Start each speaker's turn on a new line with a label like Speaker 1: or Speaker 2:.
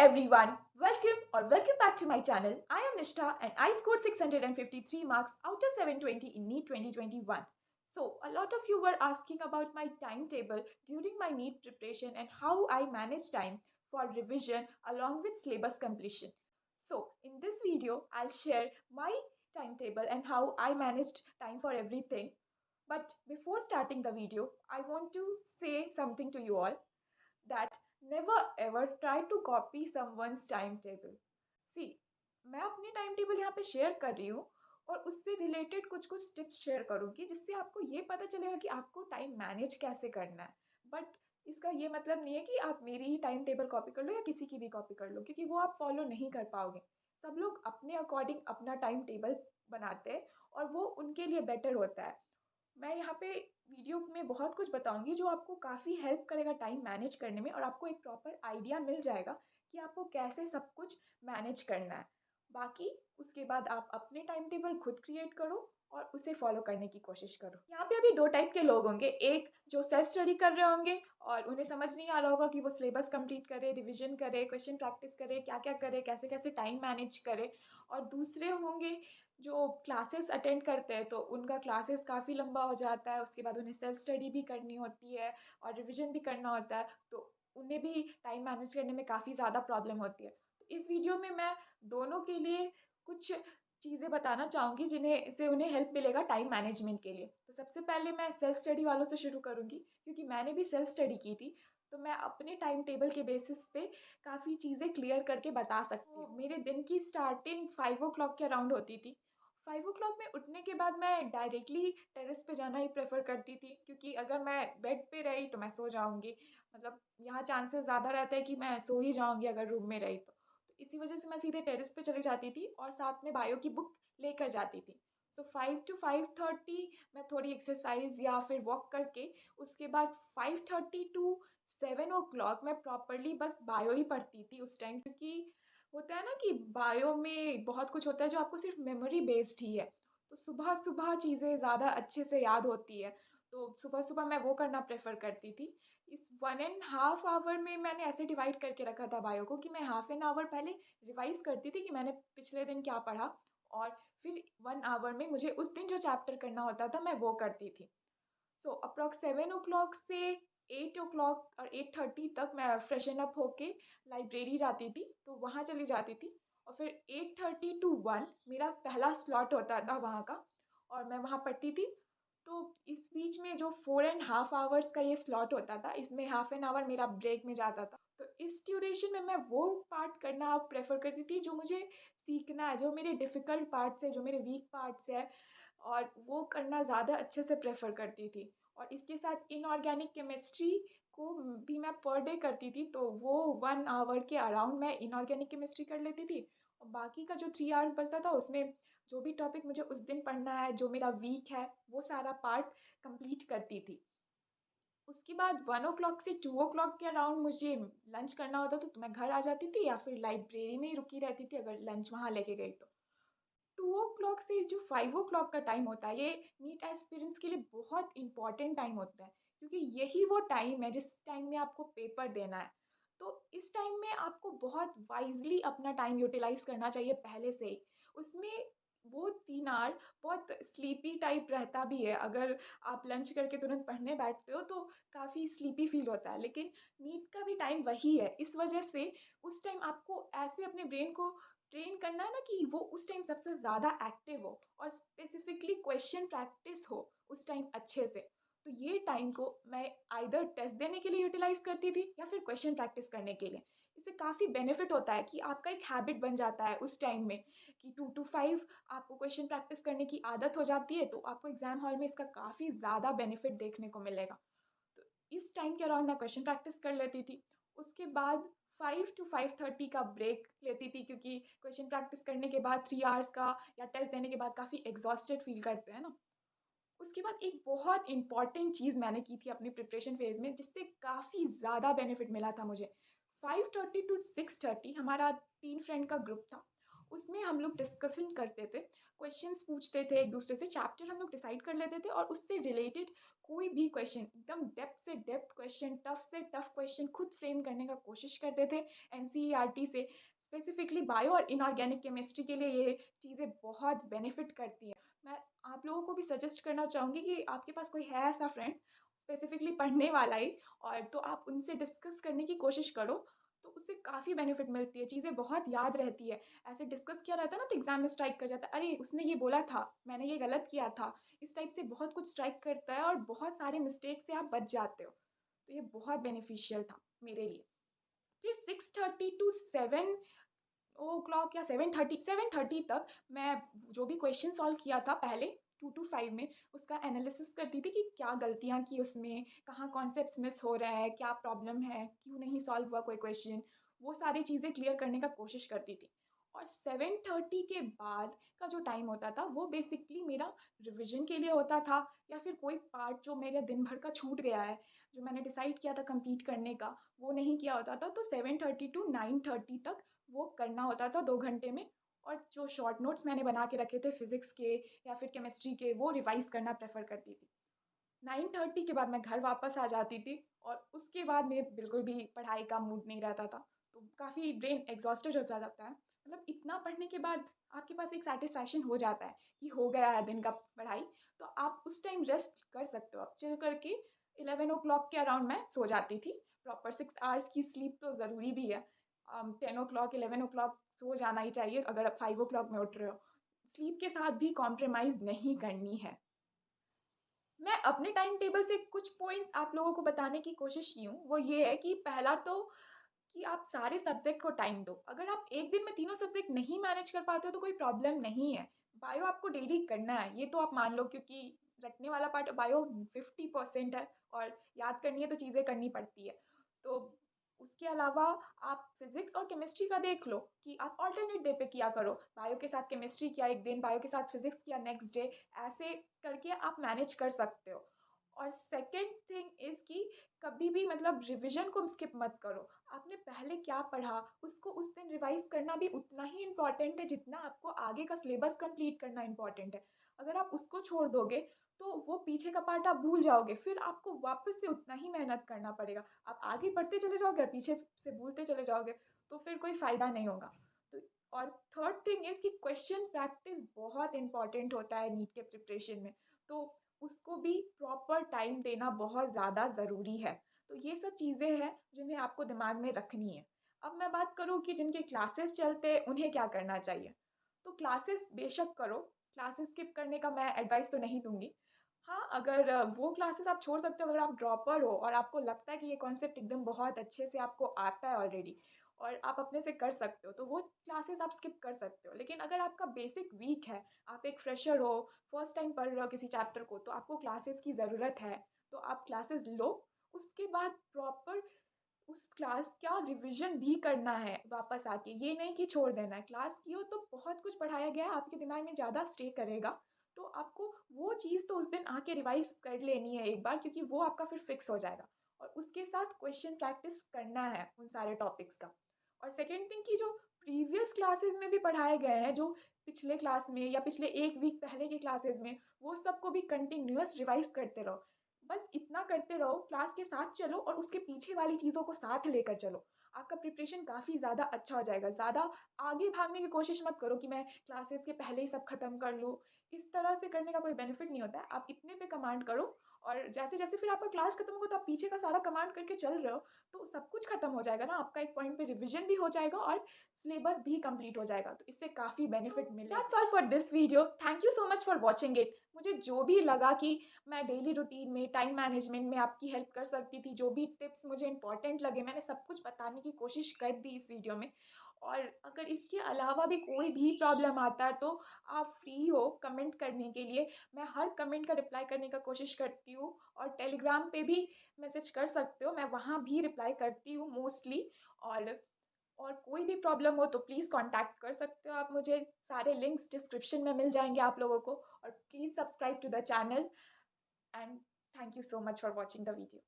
Speaker 1: everyone, welcome back to my channel. I am Nishtha and I scored 653 marks out of 720 in NEET 2021. So, a lot of you were asking about my timetable during my NEET preparation and how I manage time for revision along with syllabus completion. So, in this video, I'll share my timetable and how I managed time for everything. But before starting the video, I want to say something to you all that never ever try to copy someone's timetable. See, मैं अपनी time table यहाँ पे share कर रही हूँ और उससे related कुछ कुछ टिप्स शेयर करूँगी जिससे आपको ये पता चलेगा कि आपको टाइम मैनेज कैसे करना है। बट इसका ये मतलब नहीं है कि आप मेरी ही टाइम टेबल कॉपी कर लो या किसी की भी कॉपी कर लो, क्योंकि वो आप फॉलो नहीं कर पाओगे। सब लोग अपने अकॉर्डिंग अपना टाइम टेबल बनाते हैं और वो उनके लिए बेटर होता है। मैं यहाँ पे वीडियो में बहुत कुछ बताऊंगी जो आपको काफ़ी हेल्प करेगा टाइम मैनेज करने में, और आपको एक प्रॉपर आइडिया मिल जाएगा कि आपको कैसे सब कुछ मैनेज करना है। बाकी उसके बाद आप अपने टाइम टेबल खुद क्रिएट करो और उसे फॉलो करने की कोशिश करो। यहाँ पे अभी दो टाइप के लोग होंगे, एक जो सेल्फ स्टडी कर रहे होंगे और उन्हें समझ नहीं आ रहा होगा कि वो सिलेबस कंप्लीट करे, रिविजन करे, क्वेश्चन प्रैक्टिस करे, क्या क्या करे, कैसे कैसे टाइम मैनेज करे। और दूसरे होंगे जो क्लासेस अटेंड करते हैं तो उनका क्लासेस काफ़ी लंबा हो जाता है, उसके बाद उन्हें सेल्फ स्टडी भी करनी होती है और रिविज़न भी करना होता है, तो उन्हें भी टाइम मैनेज करने में काफ़ी ज़्यादा प्रॉब्लम होती है। तो इस वीडियो में मैं दोनों के लिए कुछ चीज़ें बताना चाहूँगी जिन्हें से उन्हें हेल्प मिलेगा टाइम मैनेजमेंट के लिए। तो सबसे पहले मैं सेल्फ स्टडी वालों से शुरू करूँगी, क्योंकि मैंने भी सेल्फ स्टडी की थी, तो मैं अपने टाइम टेबल के बेसिस पे काफ़ी चीज़ें क्लियर करके बता सकती हूँ। मेरे दिन की स्टार्टिंग 5 o'clock के अराउंड होती थी। 5 o'clock में उठने के बाद मैं डायरेक्टली टेरेस पे जाना ही प्रेफर करती थी, क्योंकि अगर मैं बेड पे रही तो मैं सो जाऊंगी। मतलब यहाँ चांसेस ज़्यादा रहता है कि मैं सो ही जाऊंगी अगर रूम में रही तो इसी वजह से मैं सीधे टेरेस पे चली जाती थी और साथ में बायो की बुक लेकर जाती थी। सो 5 to 5:30 मैं थोड़ी एक्सरसाइज या फिर वॉक करके उसके बाद 5:30 to 7 o'clock मैं प्रॉपरली बस बायो ही पढ़ती थी उस टाइम, क्योंकि होता है ना कि बायो में बहुत कुछ होता है जो आपको सिर्फ मेमोरी बेस्ड ही है, तो सुबह सुबह चीज़ें ज़्यादा अच्छे से याद होती है। तो सुबह सुबह मैं वो करना प्रेफर करती थी। इस 1.5 आवर में मैंने ऐसे डिवाइड करके रखा था बायो को कि मैं हाफ एन आवर पहले रिवाइज करती थी कि मैंने पिछले दिन क्या पढ़ा, और फिर 1 आवर में मुझे उस दिन जो चैप्टर करना होता था मैं वो करती थी। सो अप्रॉक्स 7 o'clock से 8 o'clock और 8:30 तक मैं फ्रेशन अप होके लाइब्रेरी जाती थी, तो वहाँ चली जाती थी। और फिर 8:30 to 1 मेरा पहला स्लॉट होता था वहाँ का और मैं वहाँ पढ़ती थी। तो इस बीच में जो 4.5 आवर्स का ये स्लॉट होता था, इसमें हाफ एन आवर मेरा ब्रेक में जाता था। तो इस ड्यूरेशन में मैं वो पार्ट करना प्रेफर करती थी जो मुझे सीखना है, जो मेरे डिफ़िकल्ट पार्ट्स है, जो मेरे वीक पार्ट्स है, और वो करना ज़्यादा अच्छे से प्रेफर करती थी। और इसके साथ इनऑर्गेनिक केमिस्ट्री को भी मैं पर डे करती थी, तो वो 1 आवर के अराउंड मैं इनऑर्गेनिक केमिस्ट्री कर लेती थी। और बाकी का जो 3 आवर्स बचता था उसमें जो भी टॉपिक मुझे उस दिन पढ़ना है, जो मेरा वीक है, वो सारा पार्ट कंप्लीट करती थी। उसके बाद 1 o'clock से 2 o'clock के अराउंड मुझे लंच करना होता था, तो मैं घर आ जाती थी या फिर लाइब्रेरी में ही रुकी रहती थी अगर लंच वहाँ लेके गई तो। 2 o'clock से जो 5 o'clock का टाइम होता है, ये नीट एस्पिरेंट्स के लिए बहुत इंपॉर्टेंट टाइम होता है, क्योंकि यही वो टाइम है जिस टाइम में आपको पेपर देना है। तो इस टाइम में आपको बहुत वाइजली अपना टाइम यूटिलाइज करना चाहिए पहले से ही। उसमें वो 3 आवर बहुत स्लीपी टाइप रहता भी है, अगर आप लंच करके तुरंत पढ़ने बैठते हो तो काफ़ी स्लीपी फील होता है, लेकिन नीट का भी टाइम वही है। इस वजह से उस टाइम आपको ऐसे अपने ब्रेन को ट्रेन करना है ना कि वो उस टाइम सबसे ज़्यादा एक्टिव हो और स्पेसिफिकली क्वेश्चन प्रैक्टिस हो उस टाइम अच्छे से। तो ये टाइम को मैं आइदर टेस्ट देने के लिए यूटिलाइज करती थी या फिर क्वेश्चन प्रैक्टिस करने के लिए। इससे काफ़ी बेनिफिट होता है कि आपका एक हैबिट बन जाता है उस टाइम में कि 2 to 5 आपको क्वेश्चन प्रैक्टिस करने की आदत हो जाती है, तो आपको एग्जाम हॉल में इसका काफ़ी ज़्यादा बेनिफिट देखने को मिलेगा। तो इस टाइम के अराउंड मैं क्वेश्चन प्रैक्टिस कर लेती थी। उसके बाद 5 to 5:30 का ब्रेक लेती थी, क्योंकि क्वेश्चन प्रैक्टिस करने के बाद 3 आवर्स का या टेस्ट देने के बाद काफ़ी एग्जॉस्टेड फील करते हैं ना। उसके बाद एक बहुत इंपॉर्टेंट चीज़ मैंने की थी अपनी प्रिपरेशन फेज़ में, जिससे काफ़ी ज़्यादा बेनिफिट मिला था मुझे। 5:30 to 6:30 हमारा 3 फ्रेंड का ग्रुप था। उसमें हम लोग डिस्कशन करते थे, क्वेश्चंस पूछते थे एक दूसरे से, चैप्टर हम लोग डिसाइड कर लेते थे और उससे रिलेटेड कोई भी क्वेश्चन एकदम डेप्थ से डेप्थ क्वेश्चन, टफ से टफ क्वेश्चन खुद फ्रेम करने का कोशिश करते थे एनसीईआरटी से। स्पेसिफिकली बायो और इनऑर्गेनिक केमिस्ट्री के लिए ये चीज़ें बहुत बेनिफिट करती हैं। मैं आप लोगों को भी सजेस्ट करना चाहूँगी कि आपके पास कोई है ऐसा फ्रेंड स्पेसिफिकली पढ़ने वाला ही, और तो आप उनसे डिस्कस करने की कोशिश करो, तो उससे काफ़ी बेनिफिट मिलती है, चीज़ें बहुत याद रहती है। ऐसे डिस्कस किया रहता है ना तो एग्जाम में स्ट्राइक कर जाता है, अरे उसने ये बोला था, मैंने ये गलत किया था। इस टाइप से बहुत कुछ स्ट्राइक करता है और बहुत सारे मिस्टेक से आप बच जाते हो। तो ये बहुत बेनिफिशियल था मेरे लिए। फिर 6:30 टू 7 ओ क्लॉक या 7:30 तक मैं जो भी क्वेश्चन सॉल्व किया था पहले 2 टू 5 में, उसका एनालिसिस करती थी कि क्या गलतियाँ की उसमें, कहाँ कॉन्सेप्ट्स मिस हो रहा है, क्या प्रॉब्लम है, क्यों नहीं सॉल्व हुआ कोई क्वेश्चन। वो सारी चीज़ें क्लियर करने का कोशिश करती थी। और 7:30 के बाद का जो टाइम होता था वो बेसिकली मेरा रिविज़न के लिए होता था, या फिर कोई पार्ट जो मेरे दिन भर का छूट गया है, जो मैंने डिसाइड किया था कंप्लीट करने का, वो नहीं किया होता था, तो 7:30 टू 9:30 तक वो करना होता था 2 घंटे में। और जो शॉर्ट नोट्स मैंने बना के रखे थे फिज़िक्स के या फिर केमिस्ट्री के, वो रिवाइज़ करना प्रेफ़र करती थी। 9:30 के बाद मैं घर वापस आ जाती थी और उसके बाद मेरे बिल्कुल भी पढ़ाई का मूड नहीं रहता था। तो काफ़ी ब्रेन एग्ज़ॉस्टेड हो जाता है। मतलब इतना पढ़ने के बाद आपके पास एक सैटिस्फैक्शन हो जाता है कि हो गया है दिन का पढ़ाई, तो आप उस टाइम रेस्ट कर सकते हो। आप चिल करके 11 ओ क्लॉक के अराउंड मैं सो जाती थी। प्रॉपर 6 आवर्स की स्लीप तो ज़रूरी भी है। 10 ओ क्लॉक, 11 ओ क्लॉक सो जाना ही चाहिए अगर आप 5 ओ क्लॉक में उठ रहे हो। स्लीप के साथ भी कॉम्प्रोमाइज़ नहीं करनी है। मैं अपने टाइम टेबल से कुछ पॉइंट्स आप लोगों को बताने की कोशिश की हूँ, वो ये है कि पहला तो कि आप सारे सब्जेक्ट को टाइम दो। अगर आप एक दिन में तीनों सब्जेक्ट नहीं मैनेज कर पाते हो तो कोई प्रॉब्लम नहीं है। बायो आपको डेली करना है, ये तो आप मान लो, क्योंकि रटने वाला पार्ट बायो 50% है और याद करनी है तो चीज़ें करनी पड़ती है। तो उसके अलावा आप फिज़िक्स और केमिस्ट्री का देख लो कि आप अल्टरनेट डे पे किया करो। बायो के साथ केमिस्ट्री किया एक दिन, बायो के साथ फिज़िक्स किया नेक्स्ट डे, ऐसे करके आप मैनेज कर सकते हो। और सेकंड थिंग इज़ कि कभी भी मतलब रिविज़न को स्किप मत करो। आपने पहले क्या पढ़ा, उसको उस दिन रिवाइज़ करना भी उतना ही इम्पोर्टेंट है जितना आपको आगे का सिलेबस कंप्लीट करना इम्पोर्टेंट है। अगर आप उसको छोड़ दोगे, तो वो पीछे का पार्ट आप भूल जाओगे, फिर आपको वापस से उतना ही मेहनत करना पड़ेगा। आप आगे बढ़ते चले जाओगे, पीछे से भूलते चले जाओगे, तो फिर कोई फ़ायदा नहीं होगा। तो और थर्ड थिंग इज़ कि क्वेश्चन प्रैक्टिस बहुत इम्पोर्टेंट होता है नीट के प्रिपरेशन में, तो उसको भी प्रॉपर टाइम देना बहुत ज़्यादा ज़रूरी है। तो ये सब चीज़ें हैं जिन्हें आपको दिमाग में रखनी है। अब मैं बात करूँ कि जिनके क्लासेस चलते हैं उन्हें क्या करना चाहिए। तो क्लासेस बेशक करो, क्लासेस स्किप करने का मैं एडवाइस तो नहीं दूँगी। हाँ, अगर वो क्लासेस आप छोड़ सकते हो अगर आप ड्रॉपर हो और आपको लगता है कि ये कॉन्सेप्ट एकदम बहुत अच्छे से आपको आता है ऑलरेडी और आप अपने से कर सकते हो, तो वो क्लासेस आप स्किप कर सकते हो। लेकिन अगर आपका बेसिक वीक है, आप एक फ्रेशर हो, फर्स्ट टाइम पढ़ रहे हो किसी चैप्टर को, तो आपको क्लासेस की ज़रूरत है, तो आप क्लासेस लो। उसके बाद प्रॉपर उस क्लास का रिवीजन भी करना है वापस आके, ये नहीं कि छोड़ देना है। क्लास की हो तो बहुत कुछ पढ़ाया गया है, आपके दिमाग में ज़्यादा स्टे करेगा, तो आपको वो चीज़ तो उस दिन आके रिवाइज़ कर लेनी है एक बार, क्योंकि वो आपका फिर फिक्स हो जाएगा। और उसके साथ क्वेश्चन प्रैक्टिस करना है उन सारे टॉपिक्स का। और सेकंड थिंग कि जो प्रीवियस क्लासेस में भी पढ़ाए गए हैं, जो पिछले क्लास में या पिछले 1 वीक पहले के क्लासेस में, वो सबको भी कंटिन्यूअस रिवाइज़ करते रहो। बस इतना करते रहो, क्लास के साथ चलो और उसके पीछे वाली चीज़ों को साथ लेकर चलो। आपका प्रिपरेशन काफ़ी ज़्यादा अच्छा हो जाएगा। ज़्यादा आगे भागने की कोशिश मत करो कि मैं क्लासेस के पहले ही सब खत्म कर लूँ। इस तरह से करने का कोई बेनिफिट नहीं होता है। आप इतने पे कमांड करो और जैसे-जैसे फिर आपका क्लास खत्म होगा तो आप पीछे का सारा कमांड करके चल रहे हो, तो सब कुछ खत्म हो जाएगा ना। आपका एक पॉइंट पे रिविज़न भी हो जाएगा और सिलेबस भी कंप्लीट हो जाएगा। तो इससे काफ़ी बेनिफिट मिलेगा। That's all for this video. Thank you so much for watching it. मुझे जो भी लगा कि मैं डेली रूटीन में, टाइम मैनेजमेंट में आपकी हेल्प कर सकती थी, जो भी टिप्स मुझे इम्पोर्टेंट लगे, मैंने सब कुछ बताने की कोशिश कर दी इस वीडियो में। और अगर इसके अलावा भी कोई भी प्रॉब्लम आता है तो आप फ्री हो कमेंट करने के लिए। मैं हर कमेंट का रिप्लाई करने का कोशिश करती हूँ और टेलीग्राम पे भी मैसेज कर सकते हो, मैं वहाँ भी रिप्लाई करती हूँ मोस्टली। और कोई भी प्रॉब्लम हो तो प्लीज़ कॉन्टैक्ट कर सकते हो आप मुझे। सारे लिंक्स डिस्क्रिप्शन में मिल जाएँगे आप लोगों को। और please subscribe to the channel and thank you so much for watching the video.